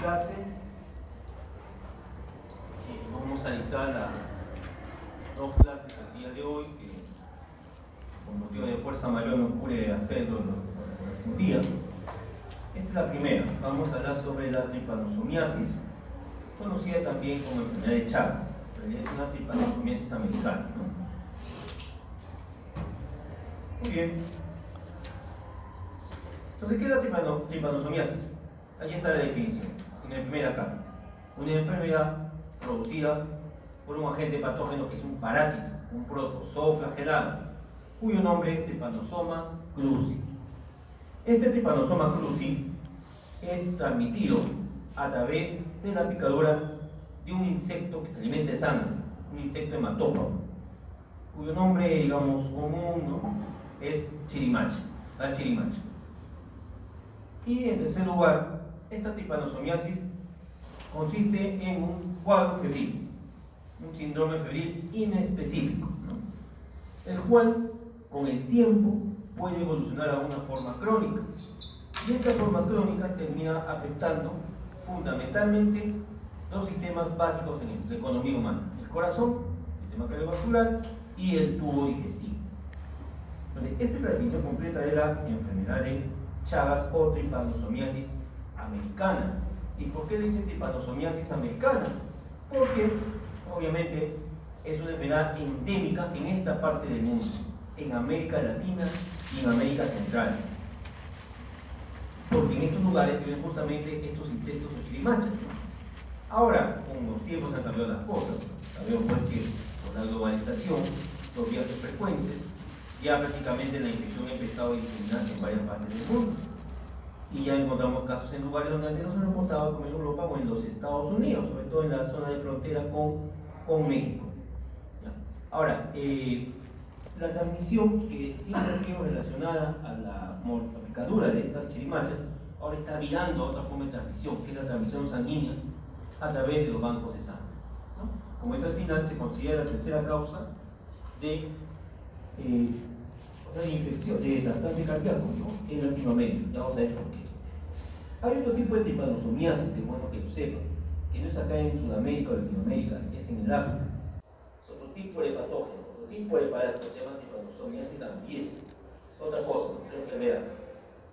clase. Vamos a dictar las dos clases al día de hoy, que por motivo de fuerza mayor no pude hacerlo un día. Esta es la primera. Vamos a hablar sobre la tripanosomiasis, conocida también como enfermedad de Chagas. Es una tripanosomiasis americana, ¿no? Muy bien. Entonces, ¿qué es la tripanosomiasis? Aquí está la definición, en la primera acá. Una enfermedad producida por un agente patógeno que es un parásito, un protozoo flagelado, cuyo nombre es Trypanosoma cruzi. Este Trypanosoma cruzi es transmitido a través de la picadura de un insecto que se alimenta de sangre, un insecto hematófago, cuyo nombre, digamos, común, ¿no?, es chirimacha, la chirimacha. Y en tercer lugar, esta tripanosomiasis consiste en un cuadro febril, un síndrome febril inespecífico, ¿no?, el cual con el tiempo puede evolucionar a una forma crónica. Y esta forma crónica termina afectando fundamentalmente dos sistemas básicos en la economía humana: el corazón, el sistema cardiovascular y el tubo digestivo. Entonces, esta es la definición completa de la enfermedad de Chagas o tripanosomiasis americana. ¿Y por qué le dicen tripanosomiasis americana? Porque obviamente es una enfermedad endémica en esta parte del mundo, en América Latina y en América Central, porque en estos lugares viven justamente estos insectos o chirimachas, ¿no? Ahora, con los tiempos han cambiado las cosas. Sabemos pues que por la globalización, los viajes frecuentes, ya prácticamente la infección ha empezado a diseminarse en varias partes del mundo. Y ya encontramos casos en lugares donde antes no se reportaba, como en Europa o en los Estados Unidos, sobre todo en la zona de frontera con México. ¿Ya? Ahora, la transmisión, que siempre ha sido relacionada a la picadura de estas chirimachas, ahora está virando a otra forma de transmisión, que es la transmisión sanguínea a través de los bancos de sangre, ¿no? Como es, al final se considera la tercera causa de infección, de trasplante cardíaco, ¿no?, en Latinoamérica. Ya vamos a ver por qué. Hay otro tipo de tripanosomiasis, es bueno que lo sepan, que no es acá en Sudamérica o Latinoamérica, es en el África. Es otro tipo de patógeno, otro tipo de parásito, se llama tripanosomiasis gambiense. Es otra cosa, no creo que vean.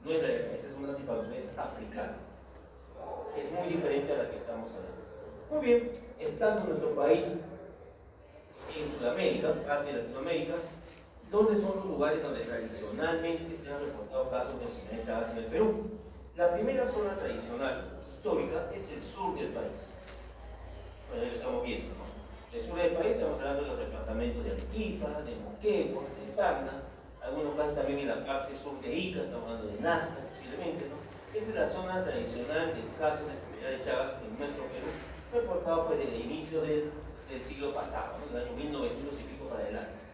No es esa es una tripanosomiasis africana. Es muy diferente a la que estamos hablando. Muy bien, estando en nuestro país, en Sudamérica, parte de Latinoamérica, ¿dónde son los lugares donde tradicionalmente se han reportado casos de enfermedad de Chagas en el Perú? La primera zona tradicional histórica es el sur del país. Bueno, ahí lo estamos viendo, ¿no? El sur del país, estamos hablando de los departamentos de Arequipa, de Moquegua, de Tacna, algunos casos también en la parte sur de Ica, estamos hablando de Nazca posiblemente, ¿no? Esa es la zona tradicional del caso de enfermedad de Chagas en nuestro Perú, reportado pues desde el inicio del siglo pasado, ¿no?, del año 1900 y pico para adelante.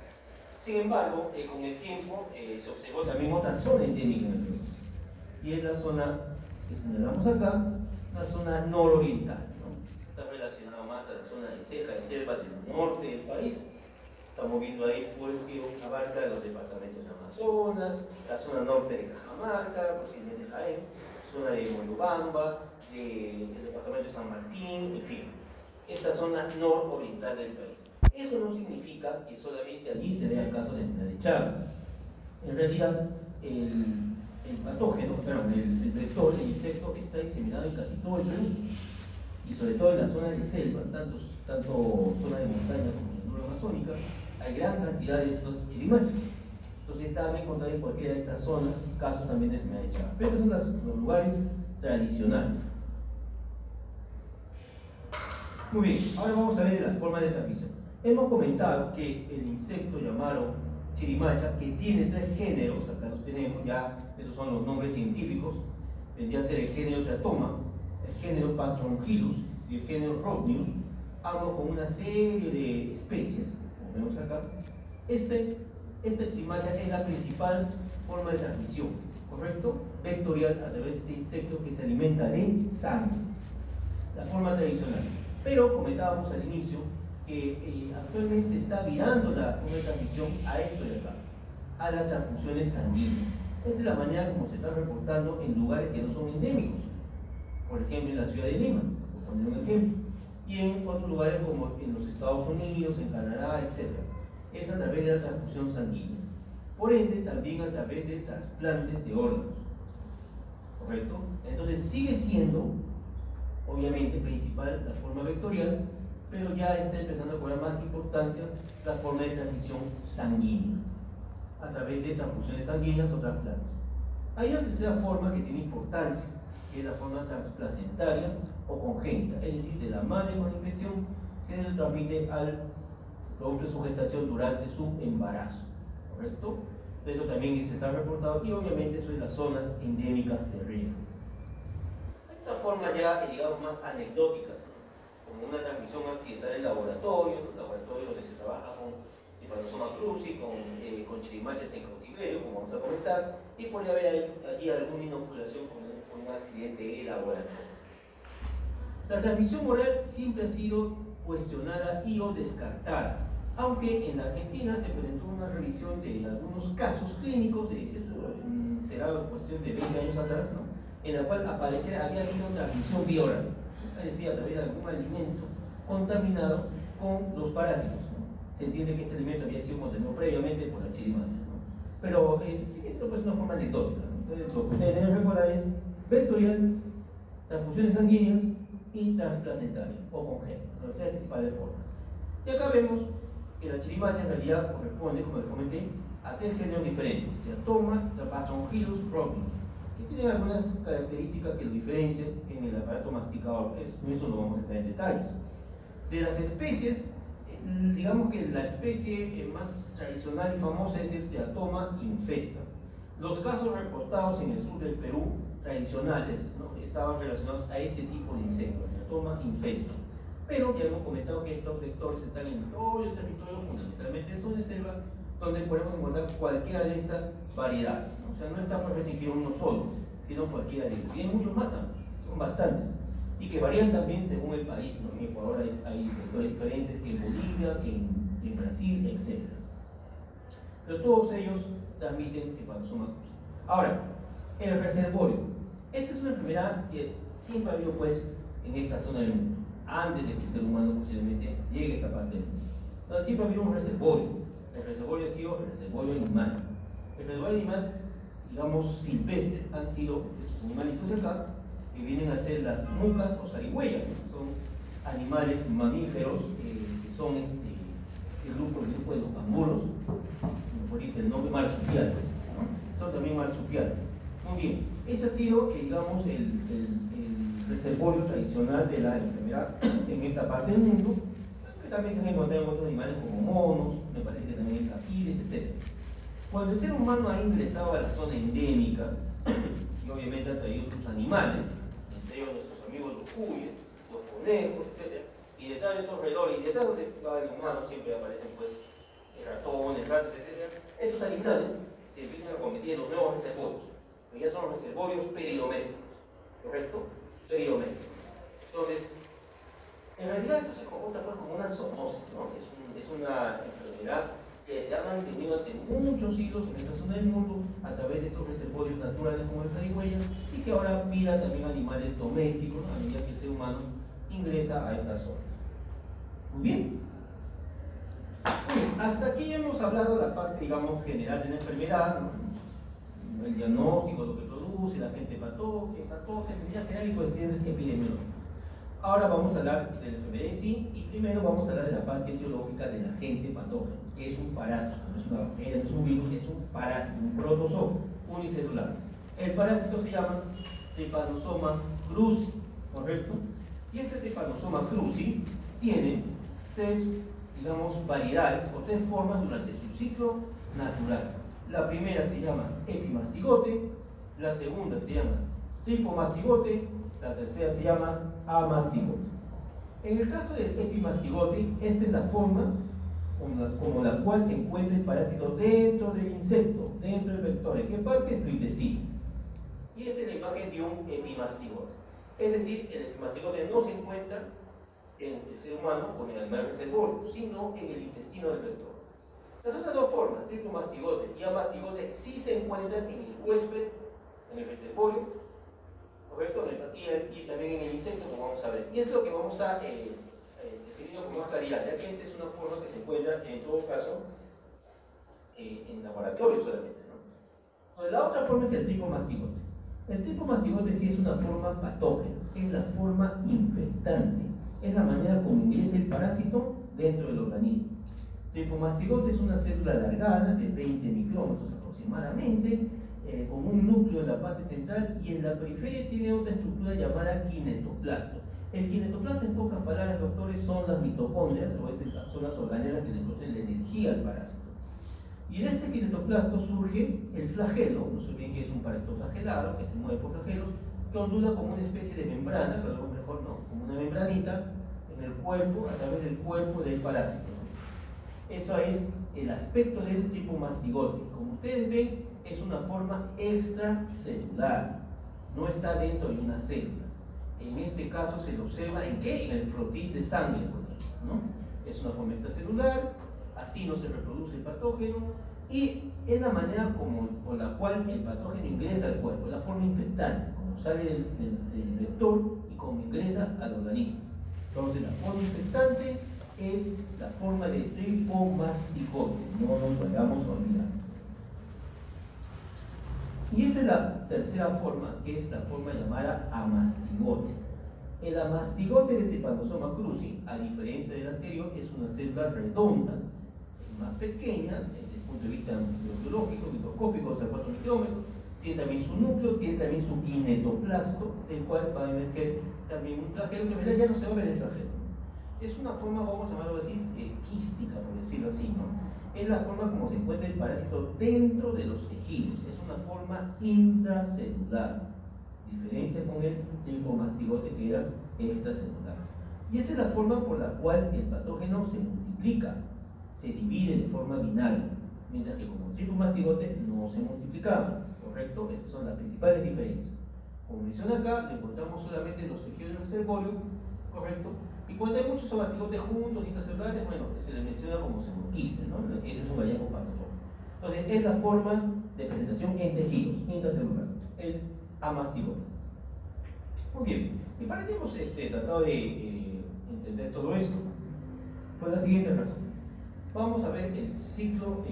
Sin embargo, con el tiempo se observó también otra zona endémica en el Perú, y es la zona que señalamos acá, la zona nororiental, ¿no? Está relacionada más a la zona de ceja de selva del norte del país. Estamos viendo ahí pues que abarca los departamentos de Amazonas, la zona norte de Cajamarca, posiblemente Jaén, zona de Moyobamba, del departamento de San Martín, en fin, esta zona nororiental del país. Eso no significa que solamente allí se vean casos de enfermedad de Chagas. En realidad, el patógeno, el vector, el insecto, está diseminado en casi todo el Perú, y sobre todo en las zonas de selva, tanto zona de montaña como la zona amazónica, hay gran cantidad de estos chirimachas. Entonces está bien encontrar en cualquiera de estas zonas casos también de enfermedad de Chagas. Pero estos son los lugares tradicionales. Muy bien, ahora vamos a ver las formas de transmisión. Hemos comentado que el insecto llamado chirimacha, que tiene tres géneros, acá los tenemos ya, esos son los nombres científicos, vendría a ser el género Tratoma, el género Pastrongyllus y el género Rhodnius, ambos con una serie de especies, como vemos acá. Esta chirimacha es la principal forma de transmisión, ¿correcto? Vectorial, a través de este insecto que se alimenta de sangre, la forma tradicional. Pero comentábamos al inicio que actualmente está virando la forma de transmisión a esto de acá, a las transfusiones sanguíneas. Esta es la manera como se está reportando en lugares que no son endémicos, por ejemplo en la ciudad de Lima, por poner un ejemplo, y en otros lugares como en los Estados Unidos, en Canadá, etc. Es a través de la transfusión sanguínea. Por ende, también a través de trasplantes de órganos. ¿Correcto? Entonces sigue siendo, obviamente, principal la forma vectorial, pero ya está empezando a cobrar más importancia la forma de transmisión sanguínea, a través de transfusiones sanguíneas o trasplantes. Hay una tercera forma que tiene importancia, que es la forma transplacentaria o congénita, es decir, de la madre con infección que se transmite al producto de su gestación durante su embarazo. ¿Correcto? Eso también se está reportado y obviamente eso es las zonas endémicas de riesgo. Hay otras formas ya, digamos, más anecdóticas, como una transmisión accidental en laboratorio donde se trabaja con Trypanosoma cruzi, con chirimaches en cautiverio, como vamos a comentar, y puede haber allí alguna inoculación con un accidente de laboratorio. La transmisión oral siempre ha sido cuestionada y o descartada, aunque en la Argentina se presentó una revisión de algunos casos clínicos, será cuestión de 20 años atrás, ¿no?, en la cual había habido transmisión vía oral, es decir, a través de algún alimento contaminado con los parásitos, ¿no? Se entiende que este alimento había sido contaminado previamente por la chirimacha, ¿no? Pero sí que esto es una forma anecdótica, ¿no? Entonces, lo que ustedes deben recordar es vectorial, transfusiones sanguíneas y transplacentaria o congénita, las tres principales formas. Y acá vemos que la chirimacha en realidad corresponde, como les comenté, a tres géneros diferentes: teratoma, Trapastoangilus, Rhodnus, que tienen algunas características que lo diferencian en el aparato masticador. Eso no vamos a entrar en detalles. De las especies, digamos que la especie más tradicional y famosa es el Teratoma infesta. Los casos reportados en el sur del Perú, tradicionales, ¿no?, estaban relacionados a este tipo de insecto, Teratoma infesta. Pero ya hemos comentado que estos vectores están en todo el territorio, fundamentalmente en zona de selva, donde podemos encontrar cualquiera de estas variedades, ¿no? O sea, no está restringido uno solo, sino cualquiera de ellos. Y hay muchos más, son bastantes, y que varían también según el país, ¿no? En Ecuador hay vectores diferentes que en Bolivia, que en Brasil, etc. Pero todos ellos transmiten Trypanosoma cruzi. Ahora, el reservorio. Esta es una enfermedad que siempre ha habido, pues, en esta zona del mundo, antes de que el ser humano posiblemente llegue a esta parte del mundo. Entonces, siempre ha habido un reservorio. El reservorio ha sido el reservorio animal. El reservorio animal, digamos, silvestre, han sido estos animalitos de acá, que vienen a ser las mucas o zarigüeyas. Son animales mamíferos que son el grupo de los canguros, por el nombre marsupiales, ¿no? Son también marsupiales. Muy bien, ese ha sido, digamos, el reservorio tradicional de la enfermedad en esta parte del mundo. También se han encontrado otros animales como monos, me parece que también tapires, etc. Cuando el ser humano ha ingresado a la zona endémica, y obviamente ha traído sus animales, entre ellos nuestros amigos los cuyes, los conejos, etc., y detrás de estos roedores, y detrás de el humano siempre aparecen, pues, ratones, ratas, etc., estos animales se empiezan a convertir en los nuevos reservorios, que ya son los reservorios peridomésticos, ¿correcto? Peridomésticos. Entonces, en realidad esto se comporta, pues, como una zoonosis, ¿no? Es una enfermedad que se ha mantenido durante muchos siglos en esta zona del mundo a través de estos reservorios naturales como las zarigüeyas, y que ahora mira también animales domésticos, ¿no?, a medida que el ser humano ingresa a estas zonas. Muy bien. Hasta aquí hemos hablado de la parte, digamos, general de la enfermedad, ¿no?, el diagnóstico, lo que produce, la agente patógena general y cuestiones epidemiológicas. Ahora vamos a hablar de la enfermedad en sí, y primero vamos a hablar de la parte etiológica del agente patógeno, que es un parásito, no es una bacteria, no es un virus, es un parásito, un protozoo unicelular. El parásito se llama Trypanosoma cruzi, ¿correcto? Y este Trypanosoma cruzi tiene tres, digamos, variedades o tres formas durante su ciclo natural. La primera se llama epimastigote, la segunda se llama tripomastigote, la tercera se llama amastigote. En el caso del epimastigote, esta es la forma como la cual se encuentra el parásito dentro del insecto, dentro del vector. ¿En qué parte? En su intestino. Y esta es la imagen de un epimastigote. Es decir, el epimastigote no se encuentra en el ser humano con el animal reservorio, sino en el intestino del vector. Las otras dos formas, tripomastigote y amastigote, sí se encuentran en el huésped, en el reservorio, ¿correcto? Y también en el insecto, como vamos a ver. Y es lo que vamos a definir con más claridad, ya que esta es una forma que se encuentra, en todo caso, en laboratorio solamente, ¿no? Entonces, la otra forma es el tripomastigote. El tripomastigote sí es una forma patógena, es la forma infectante, es la manera como ingresa el parásito dentro del organismo. Tripomastigote es una célula alargada de 20 micrómetros aproximadamente, con un núcleo en la parte central y en la periferia tiene otra estructura llamada kinetoplasto. El kinetoplasto, en pocas palabras, doctores, son las mitocondrias, o son las organelas que le producen la energía al parásito. Y en este kinetoplasto surge el flagelo, no se olviden que es un parásito flagelado, que se mueve por flagelos, que ondula como una especie de membrana, que a lo mejor no, como una membranita en el cuerpo, a través del cuerpo del parásito. Eso es el aspecto del tripomastigote. Como ustedes ven, es una forma extracelular, no está dentro de una célula. En este caso se lo observa ¿en qué? En el frotis de sangre, por ejemplo, ¿no? Es una forma extracelular, así no se reproduce el patógeno y es la manera por la cual el patógeno ingresa al cuerpo, la forma infectante, como sale del vector y como ingresa al organismo. Entonces la forma infectante es la forma de tripomastigote, no nos vayamos a olvidar. Y esta es la tercera forma, que es la forma llamada amastigote. El amastigote de Trypanosoma cruzi, a diferencia del anterior, es una célula redonda, es más pequeña desde el punto de vista biológico, microscópico, o sea, 4 micrómetros, tiene también su núcleo, tiene también su kinetoplasto, del cual va a emerger también un flagelo, que en realidad ya no se va a ver el flagelo. Es una forma, vamos a llamarlo así, quística, por decirlo así, ¿no? Es la forma como se encuentra el parásito dentro de los tejidos, es una forma intracelular, diferencia con el tripomastigote que era extracelular. Y esta es la forma por la cual el patógeno se multiplica, se divide de forma binaria, mientras que como el tripomastigote no se multiplicaba, ¿correcto? Esas son las principales diferencias. Como menciona acá, lo encontramos solamente en los tejidos del reservorio, ¿correcto? Y cuando hay muchos amastigotes juntos, intracelulares, bueno, se les menciona como semoquiste, ¿no? Ese es un hallazgo patológico. Entonces, es la forma de presentación en tejidos, intracelular, el amastigote. Muy bien, y para qué hemos tratado de entender todo esto, por la siguiente razón. Vamos a ver el ciclo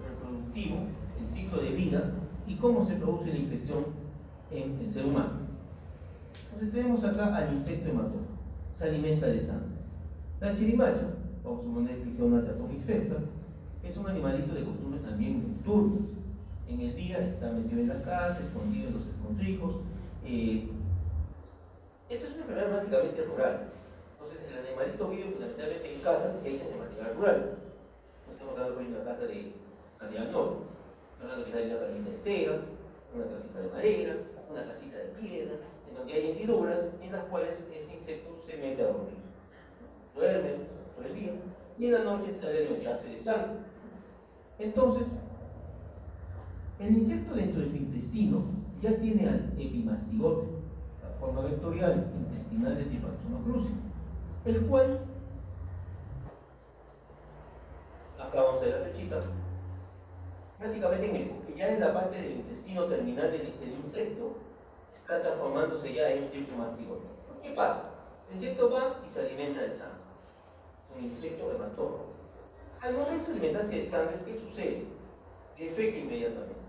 reproductivo, el ciclo de vida y cómo se produce la infección en el ser humano. Entonces, tenemos acá al insecto hematófago. Se alimenta de sangre. La chirimacha, vamos a suponer que sea una Tratomys festa, es un animalito de costumbres también nocturnas. En el día está metido en la casa, escondido en los escondrijos. Esto es una enfermedad básicamente rural. Entonces, el animalito vive fundamentalmente en casas hechas de material rural. No estamos hablando de una casa de material noble. Estamos hablando que hay una casita de esteras, una casita de madera, una casita de piedra, en donde hay hendiduras en las cuales este insecto se mete a dormir. Duerme por el día y en la noche sale a alimentarse de sangre. Entonces, el insecto dentro de su intestino ya tiene al epimastigote, la forma vectorial intestinal de Trypanosoma cruzi, el cual, acá vamos a ver la flechita, prácticamente ya en la parte del intestino terminal del insecto, está transformándose ya en tripomastigote. ¿Qué pasa? El insecto va y se alimenta de sangre. Es un insecto hematófago. Al momento de alimentarse de sangre, ¿qué sucede? Defeca inmediatamente.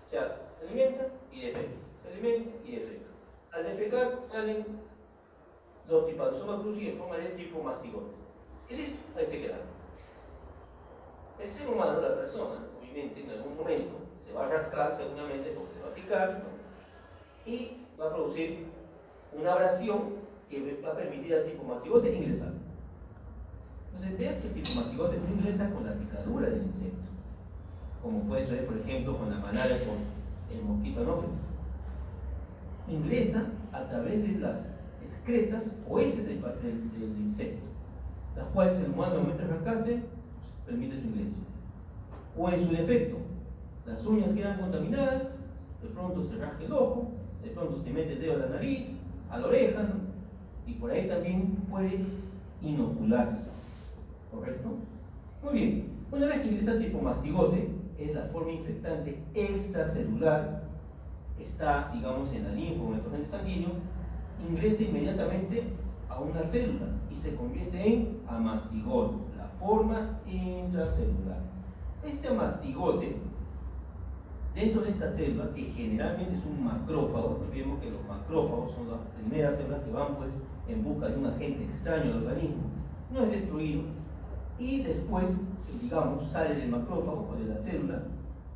O sea, se alimenta y defeca. Se alimenta y defeca. Al defecar salen los Trypanosoma cruzi en forma de tripomastigote. Y listo, ahí se quedan. El ser humano, la persona, obviamente en algún momento se va a rascar seguramente porque le va a picar, ¿no? Y va a producir una abrasión que va a permitir al tripomastigote ingresar. Entonces, vean que el tripomastigote no ingresa con la picadura del insecto, como puede ser, por ejemplo, con la malaria con el mosquito anófeles. Ingresa a través de las excretas o heces del insecto, las cuales el humano, al momento de rascarse, pues, permite su ingreso. O en su defecto, las uñas quedan contaminadas, de pronto se rasca el ojo, de pronto se mete el dedo a la nariz, a la oreja, ¿no? Y por ahí también puede inocularse, ¿correcto? Muy bien, una vez que ingresa el tripomastigote, es la forma infectante extracelular, está, digamos, en la linfa o en el torrente sanguíneo, ingresa inmediatamente a una célula y se convierte en amastigote, la forma intracelular. Este amastigote, dentro de esta célula, que generalmente es un macrófago, vemos que los macrófagos son las primeras células que van pues en busca de un agente extraño al organismo, no es destruido y después, digamos, sale del macrófago o de la célula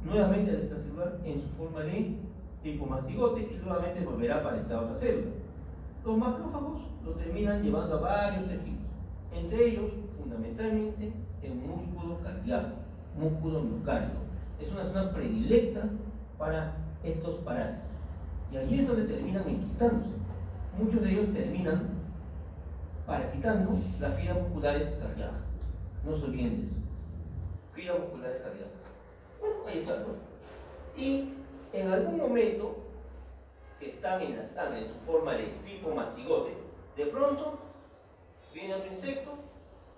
nuevamente al extracelular en su forma de tipo mastigote y nuevamente volverá para esta otra célula. Los macrófagos lo terminan llevando a varios tejidos, entre ellos fundamentalmente el músculo cardíaco, músculo miocardio. Es una zona predilecta para estos parásitos y allí es donde terminan enquistándose. Muchos de ellos terminan parasitando las fibras musculares cardíacas. No se olviden de eso. Fibras musculares cardíacas. Bueno, ahí está, ¿no? Y en algún momento que están en la sangre en su forma de tipo mastigote, de pronto viene otro insecto,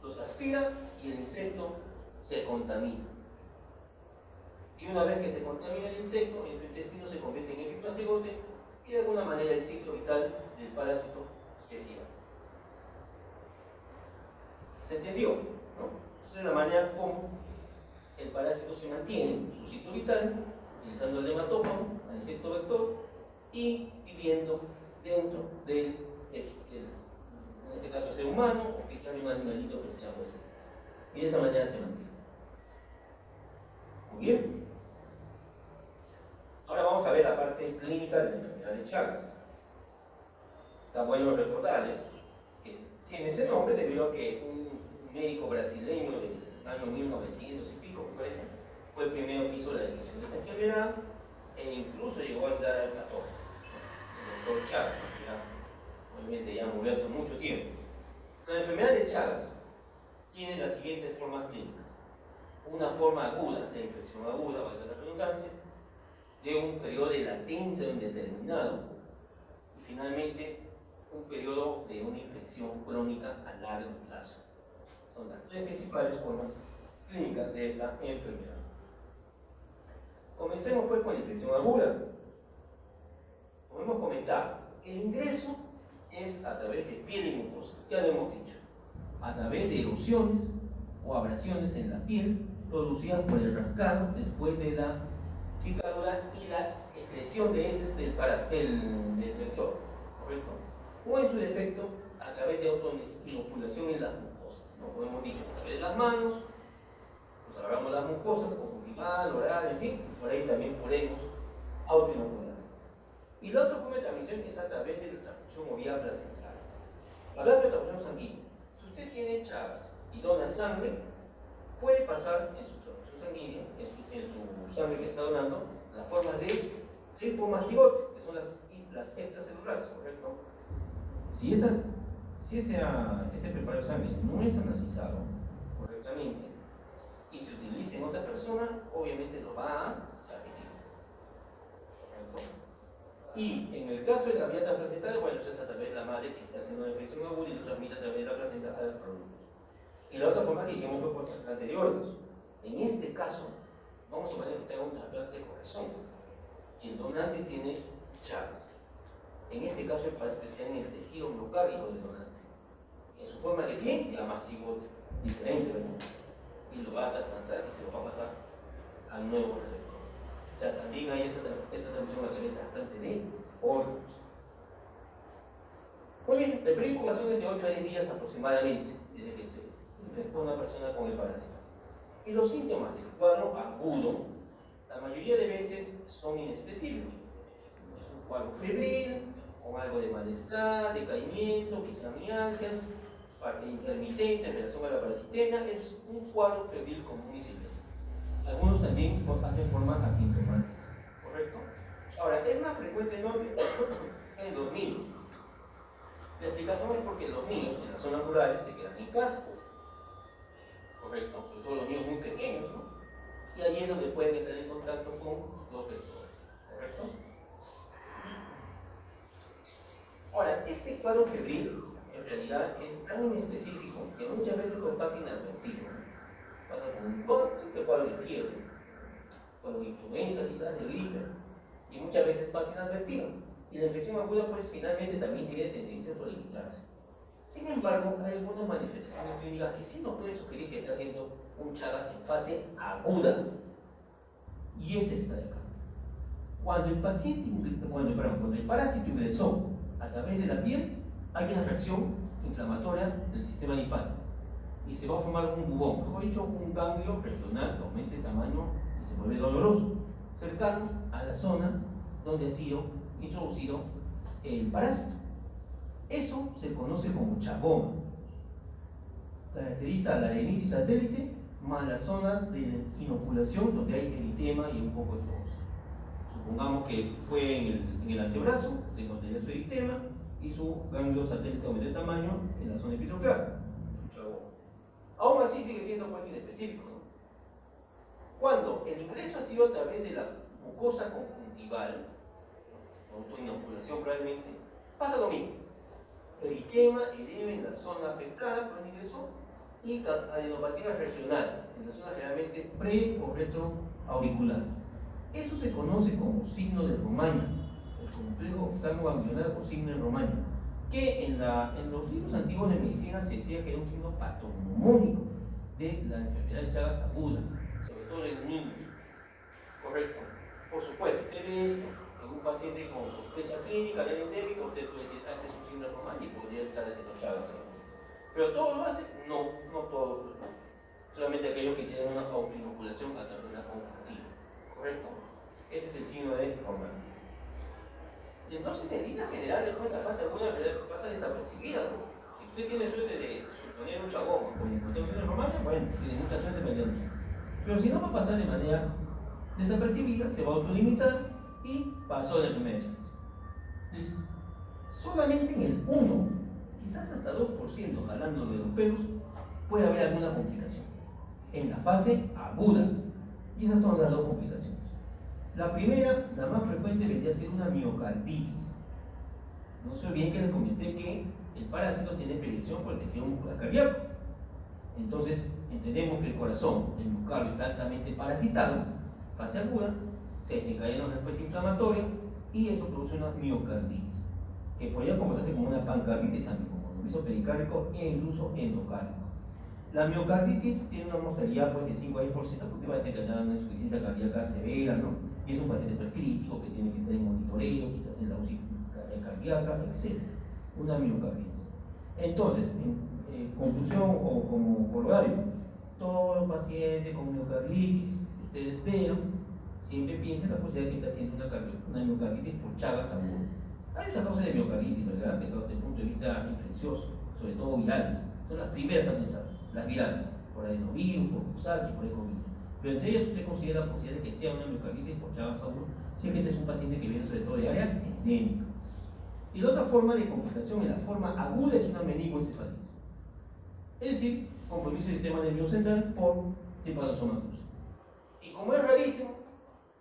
los aspira y el insecto se contamina. Y una vez que se contamina el insecto, en su intestino se convierte en epimastigote y de alguna manera el ciclo vital del parásito se cierra. ¿Se entendió? ¿No? Entonces la manera como el parásito se mantiene en su ciclo vital, utilizando el hematófago, al insecto vector, y viviendo dentro del, en este caso, ser humano, o quizás de un animalito que sea pues, y de esa manera se mantiene. Muy bien. Ahora vamos a ver la parte clínica de la enfermedad de Chagas. Está bueno recordarles que tiene ese nombre debido a que un médico brasileño del año 1900 y pico, me parece, fue el primero que hizo la descripción de esta enfermedad e incluso llegó a aislar al patógeno, el doctor Chagas, que ya, obviamente ya murió hace mucho tiempo. La enfermedad de Chagas tiene las siguientes formas clínicas. Una forma aguda, de infección aguda, valga la redundancia, de un periodo de latencia indeterminado y finalmente un periodo de una infección crónica a largo plazo. Son las tres principales formas clínicas de esta enfermedad. Comencemos pues con la infección aguda. Como hemos comentado, el ingreso es a través de piel y mucosa, ya lo hemos dicho, a través de erosiones o abrasiones en la piel producidas por el rascado después de la picadura y la excreción de heces del vector, ¿correcto? O en su defecto, a través de autoinoculación en las mucosas, ¿no? Como hemos dicho, a través de las manos, nos agarramos las mucosas, conjuntival, oral, en fin, por ahí también podemos autoinocular. Y la otra forma de transmisión es a través de la transfusión o vía placental. Hablando de transfusión sanguínea, si usted tiene Chagas y dona sangre, puede pasar en su transfusión sanguínea, en su sangre que está donando, las formas de tripomastigote, que son las extracelulares, ¿correcto? Si ese preparado de sangre no es analizado correctamente y se utiliza en otra persona, obviamente lo va a transmitir, ¿correcto? Y en el caso de la vía transplacentaria, bueno, eso es a través de la madre que está haciendo la infección aguda y lo transmite a través de la placenta al producto. Y la otra forma que dijimos fue por trasplante de órganos. En este caso, vamos a suponer que tenga un trasplante de corazón y el donante tiene Chagas. En este caso, el parásito está en el tejido miocárdico del donante. En su forma de qué? De amastigote, diferente, ¿verdad? Y lo va a trasplantar y se lo va a pasar al nuevo receptor. O sea, también hay esa transmisión a través de trasplante de órganos. Muy bien, el periodo de incubación es de 8 a 10 días aproximadamente, desde que se infectó una persona con el parásito. Y los síntomas del cuadro agudo, la mayoría de veces son inespecíficos. Es un cuadro febril, con algo de malestar, decaimiento, quizá mialgias, intermitente en relación a la parasitema, es un cuadro febril común y silvestre. Algunos también hacen forma asintomática, ¿correcto? Ahora, es más frecuente en los niños. La explicación es porque los niños en las zonas rurales se quedan en casa, ¿correcto? Sobre todo los niños muy pequeños, ¿no? Y allí es donde pueden estar en contacto con los vectores, ¿correcto? Ahora, este cuadro febril en realidad es tan inespecífico que muchas veces pues pasa inadvertido. Pasa con un simple cuadro de fiebre, con influenza quizás de gripe, y muchas veces pasa inadvertida. Y la infección aguda pues finalmente también tiene tendencia a proliferarse. Sin embargo, hay algunas manifestaciones clínicas que sí nos pueden sugerir que está haciendo un Chagas en fase aguda. Y es esta de acá. Cuando el parásito ingresó a través de la piel, hay una reacción inflamatoria del sistema linfático y se va a formar un bubón, mejor dicho, un ganglio regional que aumente de tamaño y se vuelve doloroso, cercano a la zona donde ha sido introducido el parásito. Eso se conoce como chagoma. Caracteriza la rinitis satélite más la zona de inoculación donde hay eritema y un poco de fluoros. Supongamos que fue en el antebrazo, se encontraría su eritema y su ganglio satélite aumenta de tamaño en la zona epitelial, su chagoma. Aún así sigue siendo pues inespecífico, ¿no? Cuando el ingreso ha sido a través de la mucosa conjuntival, autoinoculación probablemente, pasa lo mismo. Eritema, edema en la zona afectada por el ingreso y adenopatías regionales, en la zona generalmente pre o retroauricular. Eso se conoce como signo de Romaña, el complejo oftalmoganglionar o signo de Romaña, que en los libros antiguos de medicina se decía que era un signo patognomónico de la enfermedad de Chagas aguda, sobre todo en niños. Correcto. Por supuesto, usted ve esto en un paciente con sospecha clínica, ya endémica, usted puede decir, este es un signo de Romaña y podría estar haciendo Chagas aguda. Pero todo lo hace, no todo, solamente aquellos que tienen una autoinoculación a través de la conjuntiva. ¿Correcto? Ese es el signo de Romaña. Y entonces, en línea general, después la fase aguda pasa desapercibida, ¿no? Si usted tiene suerte de suponer un chagoma o encontrar un signo de Romaña, bueno, tiene mucha suerte peleándose. Pero si no va a pasar de manera desapercibida, se va a autolimitar y pasó la primera chance. Listo. Solamente en el 1, quizás hasta 2%, jalando de los pelos, puede haber alguna complicación en la fase aguda. Y esas son las dos complicaciones. La primera, la más frecuente, vendría a ser una miocarditis. No se olviden que les comenté que el parásito tiene predilección por el tejido muscular cardíaco. Entonces, entendemos que el corazón, el miocardio, está altamente parasitado, fase aguda, se desencadena una respuesta inflamatoria y eso produce una miocarditis, que podría comportarse como una pancarditis también, como embolizo pericárdico e incluso endocárdico. La miocarditis tiene una mortalidad pues, de 5 a 10% porque va a desencadenar una insuficiencia cardíaca severa, ¿no? Y es un paciente pues, crítico que tiene que estar en monitoreo, quizás en la UCI cardíaca, etc. Una miocarditis. Entonces, en conclusión o como corolario, todo paciente con miocarditis, ustedes vean, siempre piensen en la posibilidad de que está haciendo una miocarditis por Chagas aguda. Hay muchas causas de miocarditis, ¿verdad? Desde el punto de vista infeccioso, sobre todo virales. Son las primeras a pensar, las virales, por adenovirus, por Coxsackie, por ECOVID. Pero entre ellas usted considera la posibilidad de que sea una miocarditis por Chagas aguda, si es que este es un paciente que viene sobre todo de área endémica. Y la otra forma de complicación en la forma aguda es una meningoencefalitis. Es decir, compromiso del sistema nervioso central por tipanosomatosis. Y como es rarísimo,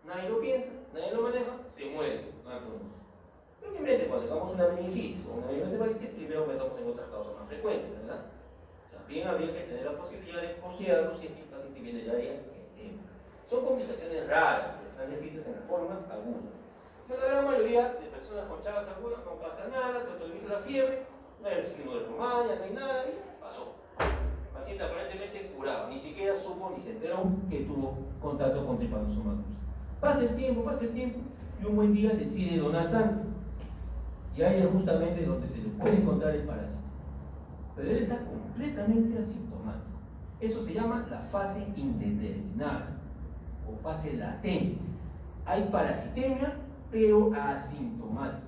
nadie lo piensa, nadie lo maneja, se muere. Pero obviamente cuando tengamos una meningitis o una meningoencefalitis, primero pensamos en otras causas más frecuentes, ¿verdad? También habría que tener la posibilidad de considerarlo si es que el paciente viene de área endémica. Son complicaciones raras, que están descritas en la forma aguda. Pero la gran mayoría de personas con Chagas agudas no pasa nada, se autolimita la fiebre, no hay signo de Romaña, no hay nada, y pasó. El paciente aparentemente curado, ni siquiera supo ni se enteró que tuvo contacto con tripanosomatosis. Pasa el tiempo, y un buen día decide donar sangre. Y ahí es justamente donde se le puede encontrar el parásito. Pero él está completamente asintomático. Eso se llama la fase indeterminada o fase latente. Hay parasitemia, pero asintomática.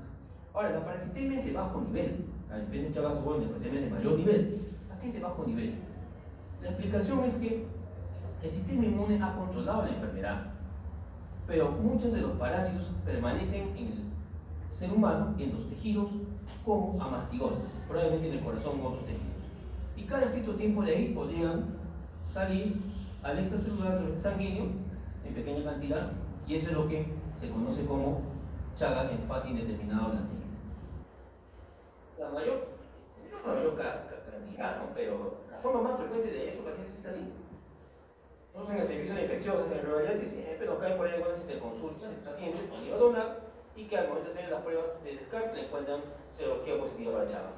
Ahora, la parasitemia es de bajo nivel. A diferencia de Chagas aguda, la parasitemia es de mayor nivel. Aquí es de bajo nivel. La explicación es que el sistema inmune ha controlado la enfermedad, pero muchos de los parásitos permanecen en el ser humano, en los tejidos, como amastigosis, probablemente en el corazón u otros tejidos. Y cada cierto tiempo de ahí podrían salir al extracelular sanguíneo en pequeña cantidad, y eso es lo que se conoce como Chagas en fase indeterminada o latente. La mayor cantidad, ¿no? Pero la forma más frecuente de estos pacientes es así. Nosotros en el servicio de infecciosas, en realidad, siempre nos caen por ahí algunas interconsultas de pacientes cuando iba a donar y que al momento de hacer las pruebas de descarte le encuentran serología positiva para Chagas.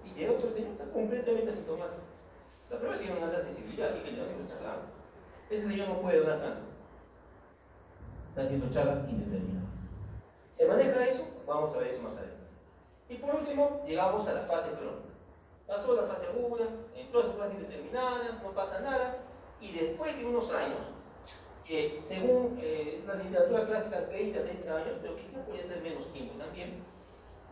Y llega otro señor, está completamente asintomático. La prueba tiene una alta sensibilidad, así que ya no está claro. Ese señor no puede donar sangre. Está haciendo Chagas indeterminado. ¿Se maneja eso? Vamos a ver eso más adelante. Y por último, llegamos a la fase crónica. Pasó la fase aguda, entró a su fase indeterminada, no pasa nada, y después de unos años, según la literatura clásica, 20 a 30 años, pero quizás puede ser menos tiempo también,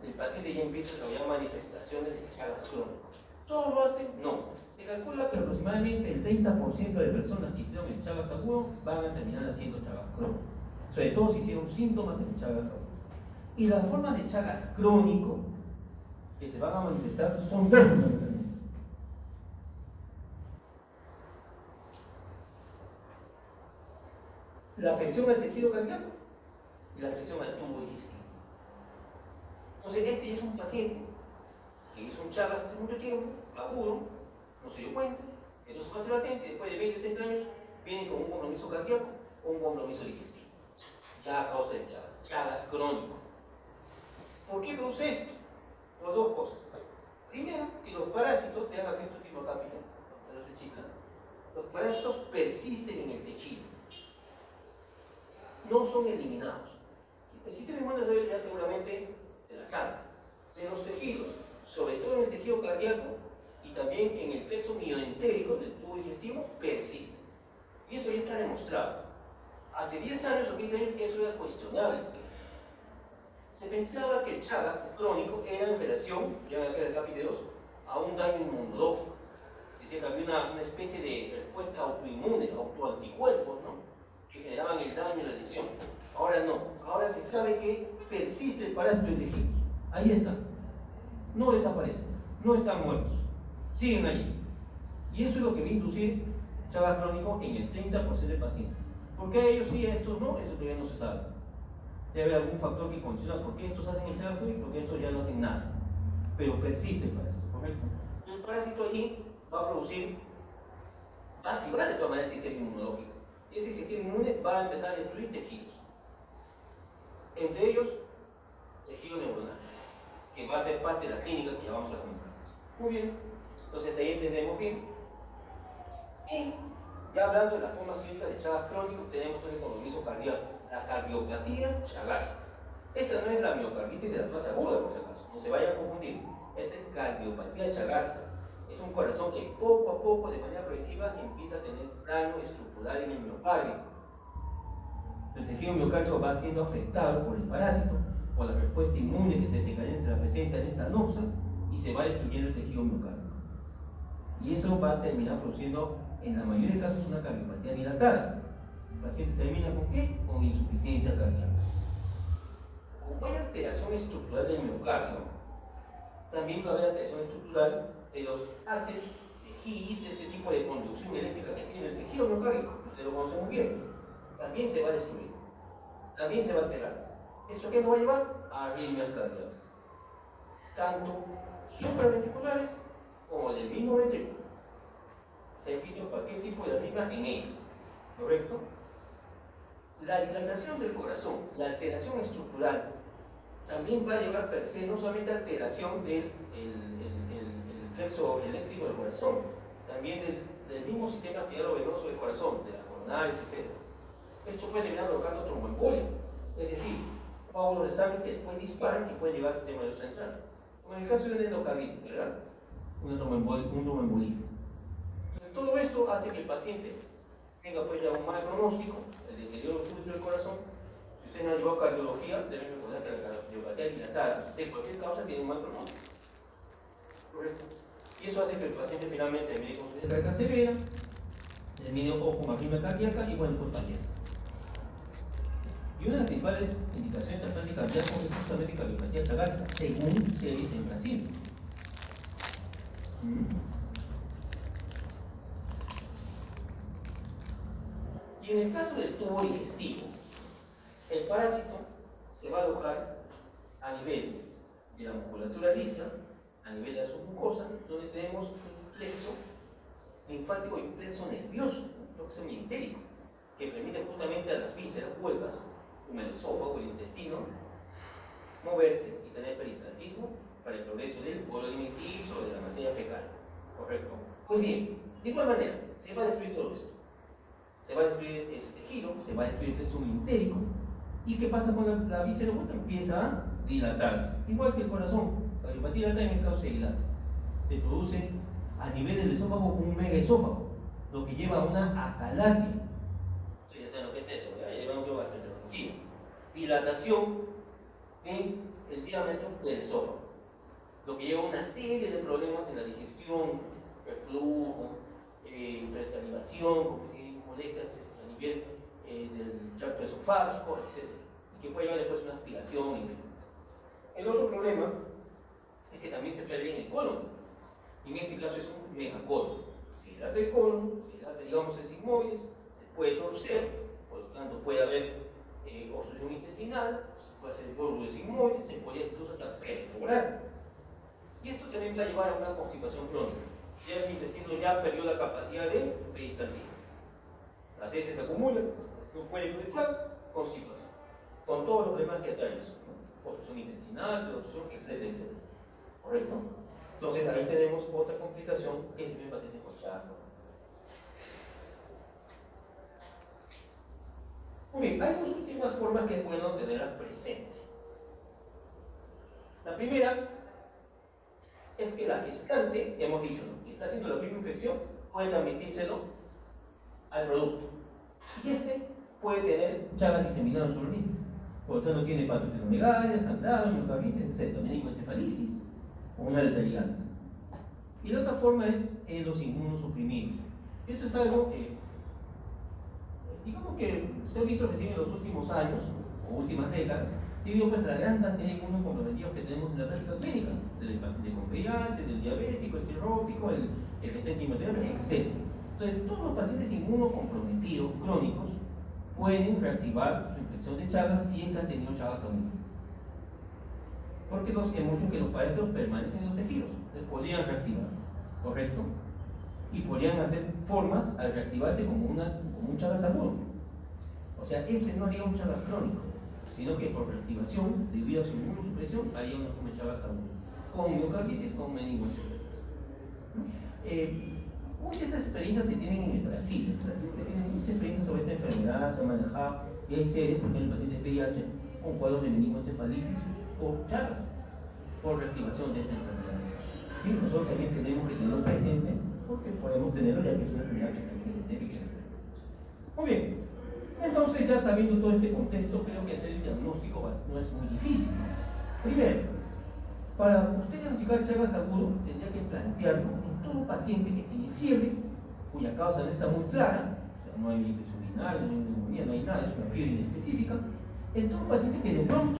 el paciente ya empieza a desarrollar manifestaciones de Chagas crónico. ¿Todos lo hacen? No. Se calcula que aproximadamente el 30% de personas que hicieron el Chagas agudo van a terminar haciendo Chagas crónico. Sobre todo si hicieron síntomas en el Chagas agudo. Y las formas de Chagas crónico que se van a manifestar son dos fundamentalmente. La afección al tejido cardíaco y la afección al tubo digestivo. Entonces, este ya es un paciente que hizo un Chagas hace mucho tiempo, agudo, no se dio cuenta, entonces fase latente, después de 20 o 30 años, viene con un compromiso cardíaco o un compromiso digestivo. Ya a causa de Chagas, Chagas crónico. ¿Por qué produce esto? Por dos cosas. Primero, que los parásitos, vean aquí este último capítulo, los parásitos persisten en el tejido. No son eliminados. El sistema inmune debe eliminar seguramente de la sangre, de los tejidos, sobre todo en el tejido cardíaco y también en el plexo mioentérico del tubo digestivo, persisten. Y eso ya está demostrado. Hace 10 años o 15 años eso era cuestionable. Se pensaba que el Chagas crónico era en relación, ya en aquel capítulo 2, a un daño inmunológico. Decía que había una especie de respuesta autoinmune, autoanticuerpos, ¿no?, que generaban el daño y la lesión. Ahora no, ahora se sabe que persiste el parásito en tejidos. Ahí están. No desaparecen, no están muertos, siguen allí. Y eso es lo que va a inducir Chagas crónico en el 30% de pacientes. ¿Por qué a ellos sí, a estos no? Eso todavía no se sabe. Debe haber algún factor que condiciona por qué estos hacen el Chagas crónico y por qué estos ya no hacen nada. Pero persiste el parásito, ¿correcto? Y el parásito allí va a producir, va a activar de todas maneras el sistema inmunológico. Ese sistema inmune va a empezar a destruir tejidos. Entre ellos, tejido neuronal, que va a ser parte de la clínica que ya vamos a comentar. Muy bien, entonces hasta ahí entendemos bien. Y ya hablando de las formas clínicas de Chagas crónico, tenemos todo el compromiso cardíaco, la cardiopatía chagásica. Esta no es la miocarditis de la fase aguda, por si acaso, no se vaya a confundir. Esta es cardiopatía chagásica. Es un corazón que poco a poco, de manera progresiva, empieza a tener daño estructural en el miocardio. El tejido miocárdico va siendo afectado por el parásito, por la respuesta inmune que se desencadena entre la presencia de esta noxa y se va destruyendo el tejido miocárdico. Y eso va a terminar produciendo, en la mayoría de casos, una cardiopatía dilatada. El paciente termina ¿con qué? Con insuficiencia cardíaca. Como hay alteración estructural del miocardio, también va a haber alteración estructural de los haces, de GIS, este tipo de conducción eléctrica que tiene el tejido miocárdico, usted lo conoce muy bien, también se va a destruir, también se va a alterar. ¿Eso qué nos va a llevar? A arritmias cardíacas, tanto supraventriculares como del mismo ventrículo. Se ha escrito cualquier tipo de arritmia en ellas, ¿correcto? La dilatación del corazón, la alteración estructural, también va a llevar per se no solamente a alteración del plexo eléctrico del corazón, también del mismo sistema arteriovenoso del corazón, de las coronarias, etc. Esto puede terminar provocando tromboembolia, es decir, coágulos de sangre que después disparan y pueden llegar al sistema nervioso central. Como en el caso de una endocarditis, ¿verdad? Un tromboembolismo. Entonces, todo esto hace que el paciente tenga pues ya un mal pronóstico, el deterioro súbito del corazón. Si ustedes no han llevado cardiología, deben recordar que la cardiopatía dilatada de cualquier causa tiene un mal pronóstico. ¿Correcto? Y eso hace que el paciente finalmente termine con su carga severa, termine o con arritmia cardíaca y bueno, pues fallece. Y una de las principales indicaciones de trasplante cardíaco es justamente cardiopatía chagásica, según series en Brasil. Y en el caso del tubo digestivo, el parásito se va a alojar a nivel de la musculatura lisa, a nivel de la submucosa, donde tenemos un plexo linfático y un plexo nervioso. lo que es un entérico, que permite justamente a las vísceras huecas, como el esófago, el intestino, moverse y tener peristaltismo para el progreso del bolo alimenticio o de la materia fecal. ¿Correcto? Pues bien, de igual manera, se va a destruir todo esto. Se va a destruir ese tejido, se va a destruir el sumo entérico. ¿Y qué pasa con la víscera hueca? Empieza a dilatarse. Igual que el corazón, la cardiopatía dilatada en este caso se dilata. Se produce a nivel del esófago un megaesófago, lo que lleva a una atalasia. Ustedes ya saben lo que es eso, ¿verdad? Ya llevan que va a hacer neurología. Dilatación del diámetro del esófago, lo que lleva a una serie de problemas en la digestión, reflujo, hipersalivación, molestias a nivel del tracto esofágico, etc. Y que puede llevar después una aspiración, en fin. El otro problema es que también se puede ver en el colon. Y en este caso es un megacolon. Se dilata el colon, se dilata, digamos, el sigmoides, se puede torcer, por lo tanto puede haber obstrucción intestinal, puede ser gordo de sigmoides, se puede incluso hasta perforar. Y esto también va a llevar a una constipación crónica. Ya el intestino ya perdió la capacidad de peristaltismo. Las heces se acumulan, no puede progresar, constipación. Con todos los problemas que atrae eso, ¿no? Obstrucción intestinal, obstrucción, etcétera, etcétera. ¿Correcto? Entonces ahí tenemos otra complicación que es el paciente con Charcot. Muy bien, hay dos últimas formas que es bueno tenerlas presente. La primera es que la gestante, hemos dicho, ¿no?, que está haciendo la primera infección, puede transmitírselo al producto. Y este puede tener chagas diseminadas en su organismo. Por lo tanto, tiene patogenomegalia, sangrado, meningitis, etc., meningoencefalitis o una alta ligante. Y la otra forma es los inmunosuprimidos. Esto es algo, digamos que se ha visto recién en los últimos años o últimas décadas, debido pues a la gran cantidad de inmunocomprometidos que tenemos en la práctica clínica, del paciente con VIH, del diabético, el cirrótico, el que está en quimioterapia, etc. Entonces, todos los pacientes inmunocomprometidos crónicos pueden reactivar su infección de Chagas si es que han tenido Chagas aún. Porque hemos dicho que los parásitos permanecen en los tejidos, entonces podrían reactivar, ¿correcto? Y podrían hacer formas al reactivarse como un Chagas agudo. O sea, este no haría un Chagas crónico, sino que por reactivación, debido a su inmunosupresión, haría una forma de Chagas agudo, con miocarditis, con meningoencefalitis. Muchas de estas experiencias se tienen en el Brasil. En Brasil se tienen muchas experiencias sobre esta enfermedad, se ha manejado, y hay series, por ejemplo, en pacientes VIH con cuadros de meningoencefalitis o Chagas, por reactivación de esta enfermedad. Y nosotros también tenemos que tenerlo presente, porque podemos tenerlo ya que es una enfermedad que se tiene que tener. Muy bien, entonces ya sabiendo todo este contexto, creo que hacer el diagnóstico no es muy difícil. Primero, para usted diagnosticar Chagas agudo, tendría que plantearlo en todo paciente que tiene fiebre, cuya causa no está muy clara, o sea, no hay infección urinaria, no hay neumonía, no hay nada, es una fiebre inespecífica, en todo paciente que de pronto